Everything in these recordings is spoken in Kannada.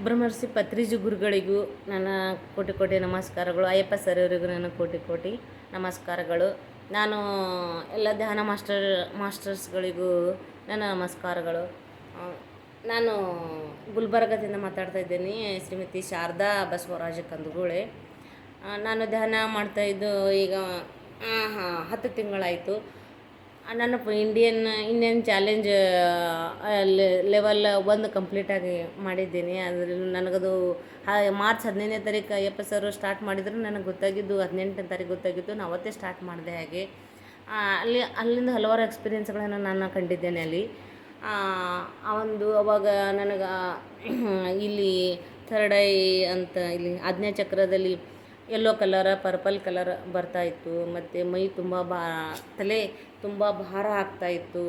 ಬ್ರಹ್ಮರ್ಷಿ ಪತ್ರಿಜಿ ಗುರುಗಳಿಗೂ ನನ್ನ ಕೋಟಿ ಕೋಟಿ ನಮಸ್ಕಾರಗಳು. ಅಯ್ಯಪ್ಪ ಸರ್ ಅವರಿಗೂ ನನ್ನ ಕೋಟಿ ಕೋಟಿ ನಮಸ್ಕಾರಗಳು. ನಾನು ಎಲ್ಲ ಧ್ಯಾನ ಮಾಸ್ಟರ್ಸ್ಗಳಿಗೂ ನನ್ನ ನಮಸ್ಕಾರಗಳು. ನಾನು ಗುಲ್ಬರ್ಗದಿಂದ ಮಾತಾಡ್ತಾ ಇದ್ದೀನಿ. ಶ್ರೀಮತಿ ಶಾರದಾ ಬಸವರಾಜ ಕಂದಗೂಳೆ. ನಾನು ಧ್ಯಾನ ಮಾಡ್ತಾಯಿದ್ದು ಈಗ 10 ತಿಂಗಳಾಯಿತು. ನಾನು ಇಂಡಿಯನ್ ಚಾಲೆಂಜ್ ಲೆವೆಲ್ 1 ಕಂಪ್ಲೀಟಾಗಿ ಮಾಡಿದ್ದೀನಿ. ಅದರಲ್ಲಿ ನನಗದು ಮಾರ್ಚ್ 15ನೇ ತಾರೀಕು ಅಯ್ಯಪ್ಪ ಸರ್ ಸ್ಟಾರ್ಟ್ ಮಾಡಿದ್ರು. ನನಗೆ ಗೊತ್ತಾಗಿದ್ದು 18ನೇ ತಾರೀಕು ಗೊತ್ತಾಗಿದ್ದು. ನಾನು ಅವತ್ತೇ ಸ್ಟಾರ್ಟ್ ಮಾಡಿದೆ. ಹಾಗೆ ಅಲ್ಲಿಂದ ಹಲವಾರು ಎಕ್ಸ್ಪೀರಿಯೆನ್ಸ್ಗಳನ್ನು ನಾನು ಕಂಡಿದ್ದೇನೆ ಅಲ್ಲಿ. ಅವಾಗ ನನಗೆ ಇಲ್ಲಿ ಥರ್ಡ್ ಐ ಅಂತ ಇಲ್ಲಿ ಆಜ್ಞಾ ಚಕ್ರದಲ್ಲಿ ಯೆಲ್ಲೋ ಕಲರ್, ಪರ್ಪಲ್ ಕಲರ್ ಬರ್ತಾಯಿತ್ತು. ಮತ್ತು ಮೈ ತುಂಬ ತಲೆ ತುಂಬ ಭಾರ ಆಗ್ತಾಯಿತ್ತು.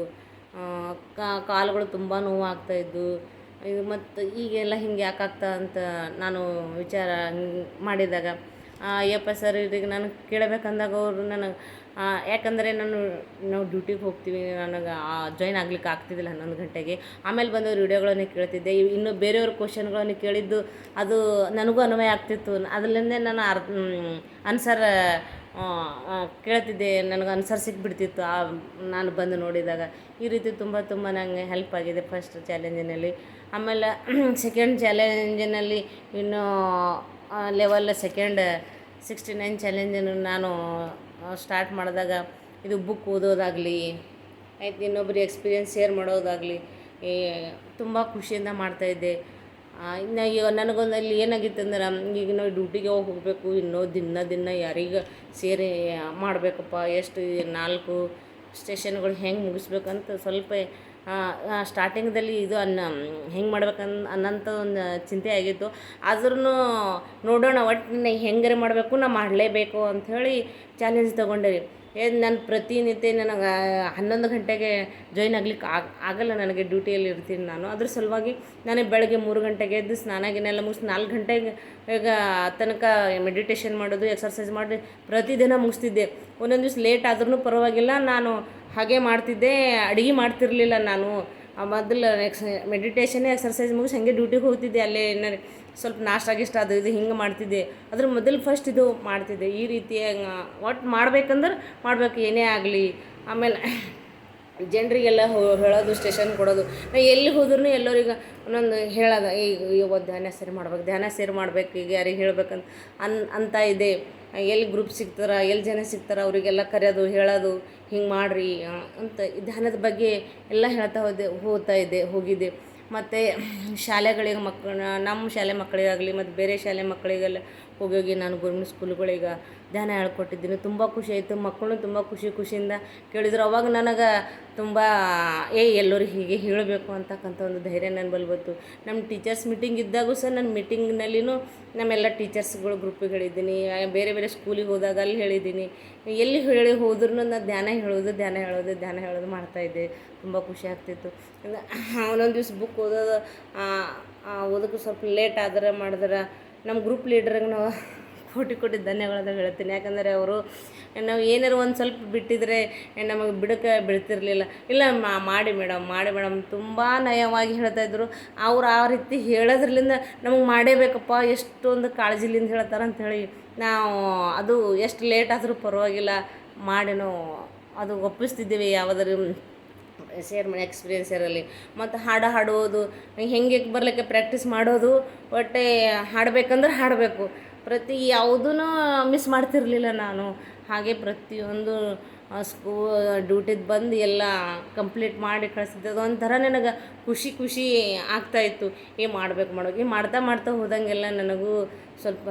ಕಾಲುಗಳು ತುಂಬ ನೋವು ಆಗ್ತಾಯಿದ್ದು. ಮತ್ತು ಈಗೆಲ್ಲ ಹಿಂಗೆ ಯಾಕಾಗ್ತಾ ಅಂತ ನಾನು ವಿಚಾರ ಮಾಡಿದಾಗ ಅಯ್ಯಪ್ಪ ಸರ್ ಇವರಿಗೆ ನಾನು ಕೇಳಬೇಕಂದಾಗ ಅವರು ನನಗೆ ಯಾಕಂದರೆ ನಾವು ಡ್ಯೂಟಿಗೆ ಹೋಗ್ತೀವಿ, ನನಗೆ ಜಾಯ್ನ್ ಆಗ್ಲಿಕ್ಕೆ ಆಗ್ತಿದ್ದಿಲ್ಲ 11 ಗಂಟೆಗೆ. ಆಮೇಲೆ ಬಂದವರು ವಿಡಿಯೋಗಳನ್ನು ಕೇಳ್ತಿದ್ದೆ. ಇನ್ನು ಬೇರೆಯವ್ರ ಕ್ವಶನ್ಗಳನ್ನು ಕೇಳಿದ್ದು ಅದು ನನಗೂ ಅನ್ವಯ ಆಗ್ತಿತ್ತು. ಅದರಿಂದ ನಾನು ಆನ್ಸರ್ ಕೇಳ್ತಿದ್ದೆ. ನನಗೆ ಆನ್ಸರ್ ಸಿಕ್ಬಿಡ್ತಿತ್ತು ನಾನು ಬಂದು ನೋಡಿದಾಗ. ಈ ರೀತಿ ತುಂಬ ನನಗೆ ಹೆಲ್ಪ್ ಆಗಿದೆ ಫಸ್ಟ್ ಚಾಲೆಂಜಿನಲ್ಲಿ. ಆಮೇಲೆ ಸೆಕೆಂಡ್ ಚಾಲೆಂಜಿನಲ್ಲಿ ಇನ್ನೂ ಲೆವೆಲ್ 69 ಚಾಲೆಂಜನ್ನು ನಾನು ಸ್ಟಾರ್ಟ್ ಮಾಡಿದಾಗ ಇದು ಬುಕ್ ಓದೋದಾಗಲಿ, ಆಯ್ತು ಇನ್ನೊಬ್ಬರಿಗೆ ಎಕ್ಸ್ಪೀರಿಯೆನ್ಸ್ ಶೇರ್ ಮಾಡೋದಾಗಲಿ ತುಂಬ ಖುಷಿಯಿಂದ ಮಾಡ್ತಾಯಿದ್ದೆ. ಇನ್ನು ಈಗ ನನಗೊಂದು ಅಲ್ಲಿ ಏನಾಗಿತ್ತು ಅಂದ್ರೆ, ಈಗ ನಾವು ಡ್ಯೂಟಿಗೆ ಹೋಗಬೇಕು, ಇನ್ನೂ ದಿನ ಯಾರಿಗೆ ಸೇರಿ ಮಾಡಬೇಕಪ್ಪ, ಎಷ್ಟು 4 ಸ್ಟೇಷನ್ಗಳು ಹೆಂಗೆ ಮುಗಿಸ್ಬೇಕಂತ ಸ್ವಲ್ಪ ಸ್ಟಾರ್ಟಿಂಗ್ದಲ್ಲಿ ಇದು ಹೆಂಗೆ ಅನ್ನೋಂಥ ಒಂದು ಚಿಂತೆ ಆಗಿತ್ತು. ಆದ್ರೂ ನೋಡೋಣ, ಒಟ್ಟು ಹೆಂಗಾರೆ ಮಾಡಬೇಕು, ನಾ ಮಾಡಲೇಬೇಕು ಅಂಥೇಳಿ ಚಾಲೆಂಜ್ ತೊಗೊಂಡೆ. ನಾನು ಪ್ರತಿನಿತ್ಯ ನನಗೆ 11 ಗಂಟೆಗೆ ಜಾಯ್ನ್ ಆಗ್ಲಿಕ್ಕೆ ಆಗಲ್ಲ. ನನಗೆ ಡ್ಯೂಟಿಯಲ್ಲಿ ಇರ್ತೀನಿ ನಾನು. ಅದ್ರ ಸಲುವಾಗಿ ನಾನು ಬೆಳಗ್ಗೆ 3 ಗಂಟೆಗೆ ಎದ್ದು ಸ್ನಾನ ಗಿನೆಲ್ಲ ಮುಗಿಸಿ 4 ಗಂಟೆಗೆ ಈಗ ತನಕ ಮೆಡಿಟೇಷನ್ ಮಾಡೋದು, ಎಕ್ಸರ್ಸೈಸ್ ಮಾಡಿ ಪ್ರತಿದಿನ ಮುಗಿಸ್ತಿದ್ದೆ. ಒಂದೊಂದು ದಿವ್ಸ ಲೇಟ್ ಆದ್ರೂ ಪರವಾಗಿಲ್ಲ, ನಾನು ಹಾಗೆ ಮಾಡ್ತಿದ್ದೆ. ಅಡುಗೆ ಮಾಡ್ತಿರಲಿಲ್ಲ ನಾನು. ಮೊದಲು ಮೆಡಿಟೇಷನ್ನೇ ಎಕ್ಸರ್ಸೈಸ್ ಮುಗಿಸಿ ಹಾಗೆ ಡ್ಯೂಟಿಗೆ ಹೋಗ್ತಿದ್ದೆ. ಅಲ್ಲೇ ಏನಾರು ಸ್ವಲ್ಪ ನಾಷ್ಟ ಅದು ಇದು ಹಿಂಗೆ ಮಾಡ್ತಿದ್ದೆ. ಅದ್ರ ಮೊದಲು ಫಸ್ಟ್ ಇದು ಮಾಡ್ತಿದ್ದೆ. ಈ ರೀತಿಯಾಗಿ ಒಟ್ಟು ಮಾಡ್ಬೇಕಂದ್ರೆ ಮಾಡಬೇಕು, ಏನೇ ಆಗಲಿ. ಆಮೇಲೆ ಜನರಿಗೆಲ್ಲ ಹೇಳೋದು, ಸ್ಟೇಷನ್ ಕೊಡೋದು. ನಾ ಎಲ್ಲಿ ಹೋದ್ರೂ ಎಲ್ಲರಿಗೆ ಒಂದೊಂದು ಹೇಳೋದು, ಈಗ ಧ್ಯಾನ ಸೇರಿ ಮಾಡ್ಬೇಕು, ಈಗ ಯಾರಿಗೆ ಹೇಳ್ಬೇಕಂತ ಅಂತ ಇದೆ. ಎಲ್ಲಿ ಗ್ರೂಪ್ ಸಿಗ್ತಾರ, ಎಲ್ಲಿ ಜನ ಸಿಗ್ತಾರ, ಅವರಿಗೆಲ್ಲ ಕರೆಯೋದು, ಹೇಳೋದು, ಹಿಂಗೆ ಮಾಡಿರಿ ಅಂತ ಧ್ಯಾನದ ಬಗ್ಗೆ ಎಲ್ಲ ಹೇಳ್ತಾ ಹೋಗಿದ್ದೆ. ಮತ್ತು ಶಾಲೆಗಳಿಗೆ ನಮ್ಮ ಶಾಲೆ ಮಕ್ಕಳಿಗಾಗಲಿ ಮತ್ತು ಬೇರೆ ಶಾಲೆ ಮಕ್ಕಳಿಗೆಲ್ಲ ಹೋಗಿ ನಾನು ಗೌರ್ಮೆಂಟ್ ಸ್ಕೂಲ್ಗಳಿಗೆ ಧ್ಯಾನ ಹೇಳ್ಕೊಟ್ಟಿದ್ದೀನಿ. ತುಂಬ ಖುಷಿ ಆಯಿತು. ಮಕ್ಕಳು ತುಂಬ ಖುಷಿಯಿಂದ ಕೇಳಿದ್ರು. ಅವಾಗ ನನಗೆ ತುಂಬ ಎಲ್ಲರೂ ಹೀಗೆ ಹೇಳಬೇಕು ಅಂತಕ್ಕಂಥ ಒಂದು ಧೈರ್ಯ ನನ್ನ ಬಳಿ ಬಂತು. ನಮ್ಮ ಟೀಚರ್ಸ್ ಮೀಟಿಂಗ್ ಇದ್ದಾಗೂ ಸಹ ನನ್ನ ಮೀಟಿಂಗ್ನಲ್ಲಿನೂ ನಮ್ಮೆಲ್ಲ ಟೀಚರ್ಸ್ಗಳು ಗ್ರೂಪಿಗೆ ಹೇಳಿದ್ದೀನಿ. ಬೇರೆ ಸ್ಕೂಲಿಗೆ ಹೋದಾಗ ಅಲ್ಲಿ ಹೇಳಿದ್ದೀನಿ. ಎಲ್ಲಿ ಹೋದ್ರೂ ನಾನು ಧ್ಯಾನ ಹೇಳೋದು ಮಾಡ್ತಾಯಿದ್ದೆ. ತುಂಬ ಖುಷಿ ಆಗ್ತಿತ್ತು. ಒಂದೊಂದು ದಿವ್ಸ ಬುಕ್ ಓದೋಕ್ಕೆ ಸ್ವಲ್ಪ ಲೇಟ್ ಮಾಡಿದ್ರೆ ನಮ್ಮ ಗ್ರೂಪ್ ಲೀಡ್ರಿಗೆ ನಾವು ಕೋಟಿ ಧನ್ಯವಾದ ಹೇಳ್ತೀನಿ. ಯಾಕಂದರೆ ಅವರು ನಾವು ಏನಾರು ಒಂದು ಸ್ವಲ್ಪ ಬಿಟ್ಟಿದ್ರೆ ನಮಗೆ ಬಿಡಕ್ಕೆ ಬೀಳ್ತಿರಲಿಲ್ಲ. ಇಲ್ಲ ಮಾಡಿ ಮೇಡಮ್ ತುಂಬ ನಯವಾಗಿ ಹೇಳ್ತಾಯಿದ್ರು. ಅವ್ರು ಆ ರೀತಿ ಹೇಳೋದ್ರಲ್ಲಿಂದ ನಮಗೆ ಮಾಡೇಬೇಕಪ್ಪ, ಎಷ್ಟೊಂದು ಕಾಳಜಿಲಿಂದ ಹೇಳ್ತಾರೆ ಅಂಥೇಳಿ ನಾವು ಅದು ಎಷ್ಟು ಲೇಟ್ ಆದರೂ ಪರವಾಗಿಲ್ಲ ಮಾಡಿ ನಾವು ಅದು ಒಪ್ಪಿಸ್ತಿದ್ದೀವಿ. ಯಾವುದಾದ್ರು ಎಕ್ಸ್ಪೀರಿಯೆನ್ಸ್ ಇರಲಿ. ಮತ್ತು ಹಾಡೋದು ಹೆಂಗೆ ಬರ್ಲಿಕ್ಕೆ ಪ್ರಾಕ್ಟೀಸ್ ಮಾಡೋದು. ಒಟ್ಟೆ ಹಾಡಬೇಕಂದ್ರೆ ಹಾಡಬೇಕು. ಯಾವುದೂ ಮಿಸ್ ಮಾಡ್ತಿರಲಿಲ್ಲ ನಾನು. ಹಾಗೆ ಪ್ರತಿಯೊಂದು ಡ್ಯೂಟಿಗೆ ಬಂದು ಎಲ್ಲ ಕಂಪ್ಲೀಟ್ ಮಾಡಿ ಕಳಿಸ್ತಿದ್ದೆ. ಅದೊಂಥರ ನನಗೆ ಖುಷಿ ಆಗ್ತಾಯಿತ್ತು. ಮಾಡ್ತಾ ಹೋದಂಗೆಲ್ಲ ನನಗೂ ಸ್ವಲ್ಪ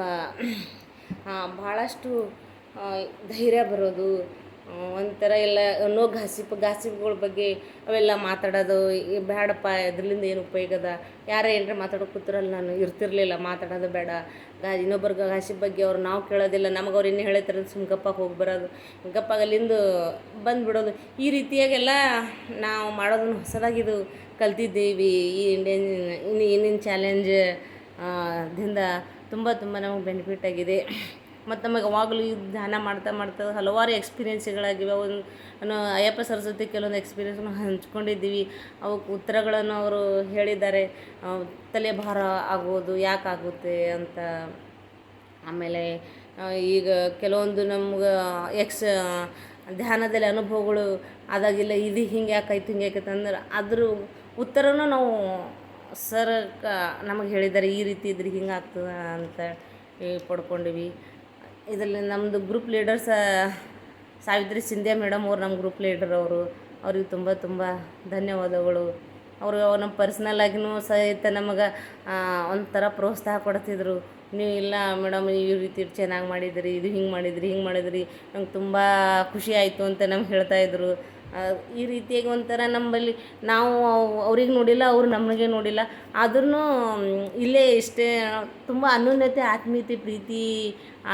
ಭಾಳಷ್ಟು ಧೈರ್ಯ ಬರೋದು. ಒಂಥರ ಎಲ್ಲ ಗಾಸಿಪ್ಗಳ ಬಗ್ಗೆ ಅವೆಲ್ಲ ಮಾತಾಡೋದು. ಬೇಡಪ್ಪ, ಇದರಿಂದ ಏನು ಉಪಯೋಗ ಅದ, ಯಾರೇ ಏನರ ಮಾತಾಡೋಕೆ ಕೂತ್ರಲ್ಲಿ ನಾನು ಇರ್ತಿರಲಿಲ್ಲ. ಮಾತಾಡೋದು ಬೇಡ, ಇನ್ನೊಬ್ಬರ ಗಾಸಿಪ್ ಬಗ್ಗೆ ನಾವು ಕೇಳೋದಿಲ್ಲ. ನಮಗೆ ಅವ್ರು ಇನ್ನೂ ಹೇಳ್ತಾರೆ ಸುಮ್ಮನೆ ಗಪ್ಪಾಗಿ ಹೋಗಿ ಬರೋದು, ಗಪ್ಪಾಗಿ ಅಲ್ಲಿಂದ ಬಂದುಬಿಡೋದು. ಈ ರೀತಿಯಾಗೆಲ್ಲ ನಾವು ಮಾಡೋದನ್ನು ಹೊಸದಾಗಿದು ಕಲ್ತಿದ್ದೀವಿ. ಈ ಇಂಡಿಯನ್ ಚಾಲೆಂಜ್ ದಿಂದ ತುಂಬ ನಮಗೆ ಬೆನಿಫಿಟ್ ಆಗಿದೆ. ಮತ್ತು ನಮಗೆ ಯಾವಾಗಲೂ ಈ ಧ್ಯಾನ ಮಾಡ್ತಾ ಮಾಡ್ತಾ ಹಲವಾರು ಎಕ್ಸ್ಪೀರಿಯೆನ್ಸ್ಗಳಾಗಿವೆ. ಅಯ್ಯಪ್ಪ ಸರ್ ಜೊತೆ ಕೆಲವೊಂದು ಎಕ್ಸ್ಪೀರಿಯೆನ್ಸ್ನ ಹಂಚ್ಕೊಂಡಿದ್ದೀವಿ. ಅವಕ್ಕೆ ಉತ್ತರಗಳನ್ನು ಅವರು ಹೇಳಿದ್ದಾರೆ. ತಲೆ ಭಾರ ಆಗೋದು ಯಾಕಾಗುತ್ತೆ ಅಂತ. ಆಮೇಲೆ ಈಗ ಕೆಲವೊಂದು ನಮ್ಗೆ ಧ್ಯಾನದಲ್ಲಿ ಅನುಭವಗಳು ಆದಾಗಿಲ್ಲ, ಇದು ಹಿಂಗೆ ಯಾಕಾಯ್ತು ಹಿಂಗೆ ಯಾಕಾಯ್ತು ಅಂದ್ರೆ ಅದ್ರ ಉತ್ತರನೂ ನಾವು ಸರ್ ನಮಗೆ ಹೇಳಿದ್ದಾರೆ, ಈ ರೀತಿ ಇದ್ರೆ ಹಿಂಗೆ ಆಗ್ತದೆ ಅಂತ ಪಡ್ಕೊಂಡಿವಿ. ಇದರಲ್ಲಿ ನಮ್ಮದು group leaders Savitri Scindia madam ಅವ್ರು ನಮ್ಮ ಗ್ರೂಪ್ ಲೀಡರ್ ಅವರು. ಅವ್ರಿಗೆ ತುಂಬ ತುಂಬ ಧನ್ಯವಾದಗಳು. ಅವರು ನಮ್ಮ ಪರ್ಸ್ನಲ್ಲಾಗಿನೂ ಸಹಿತ ನಮಗೆ ಒಂಥರ ಪ್ರೋತ್ಸಾಹ ಕೊಡ್ತಿದ್ರು. ನೀವು ಇಲ್ಲ ಮೇಡಮ್ ಈ ರೀತಿ ಚೆನ್ನಾಗಿ ಮಾಡಿದಿರಿ, ಇದು ಹಿಂಗೆ ಮಾಡಿದ್ರಿ ನಂಗೆ ತುಂಬ ಖುಷಿ ಆಯಿತು ಅಂತ ನಮ್ಗೆ ಹೇಳ್ತಾಯಿದ್ರು. ಈ ರೀತಿಯಾಗಿ ಒಂಥರ ನಮ್ಮಲ್ಲಿ ನಾವು ಅವ್ರಿಗೆ ನೋಡಿಲ್ಲ, ಅವ್ರು ನಮಗೆ ನೋಡಿಲ್ಲ, ಆದ್ರೂ ಇಲ್ಲೇ ಇಷ್ಟೇ ತುಂಬ ಅನ್ಯೋನ್ಯತೆ, ಆತ್ಮೀಯತೆ, ಪ್ರೀತಿ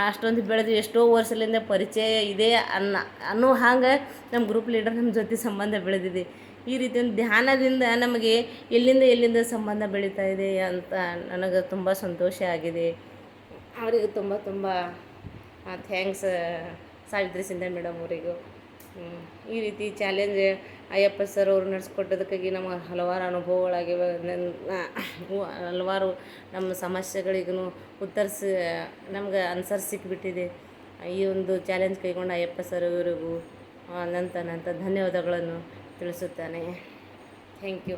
ಅಷ್ಟೊಂದು ಬೆಳೆದು ಎಷ್ಟೋ ವರ್ಷದಿಂದ ಪರಿಚಯ ಇದೆ ಅನ್ನೋ ಹಾಗೆ ನಮ್ಮ ಗ್ರೂಪ್ ಲೀಡರ್ ನಮ್ಮ ಜೊತೆ ಸಂಬಂಧ ಬೆಳೆದಿದೆ. ಈ ರೀತಿ ಒಂದು ಧ್ಯಾನದಿಂದ ನಮಗೆ ಎಲ್ಲಿಂದ ಸಂಬಂಧ ಬೆಳೀತಾ ಇದೆ ಅಂತ ನನಗೆ ತುಂಬ ಸಂತೋಷ ಆಗಿದೆ. ಅವರಿಗೆ ತುಂಬ ತುಂಬ ಥ್ಯಾಂಕ್ಸ್ ಸಾವಿತ್ರಿ ಸಿಂಧ್ಯಾ ಮೇಡಮ್ ಅವರಿಗೂ. ಈ ರೀತಿ ಚಾಲೆಂಜ್ ಅಯ್ಯಪ್ಪ ಸರ್ ಅವರು ನಡೆಸ್ಕೊಟ್ಟೋದಕ್ಕಾಗಿ ನಮಗೆ ಹಲವಾರು ಅನುಭವಗಳಾಗಿವೆ. ಹಲವಾರು ನಮ್ಮ ಸಮಸ್ಯೆಗಳಿಗೂ ನಮ್ಗೆ ಆನ್ಸರ್ ಸಿಕ್ಕಿಬಿಟ್ಟಿದೆ. ಈ ಒಂದು ಚಾಲೆಂಜ್ ಕೈಗೊಂಡ ಅಯ್ಯಪ್ಪ ಸರ್ ಅವರಿಗೂ ಅನಂತ ಧನ್ಯವಾದಗಳನ್ನು ತಿಳಿಸುತ್ತಾನೆ. Thank you.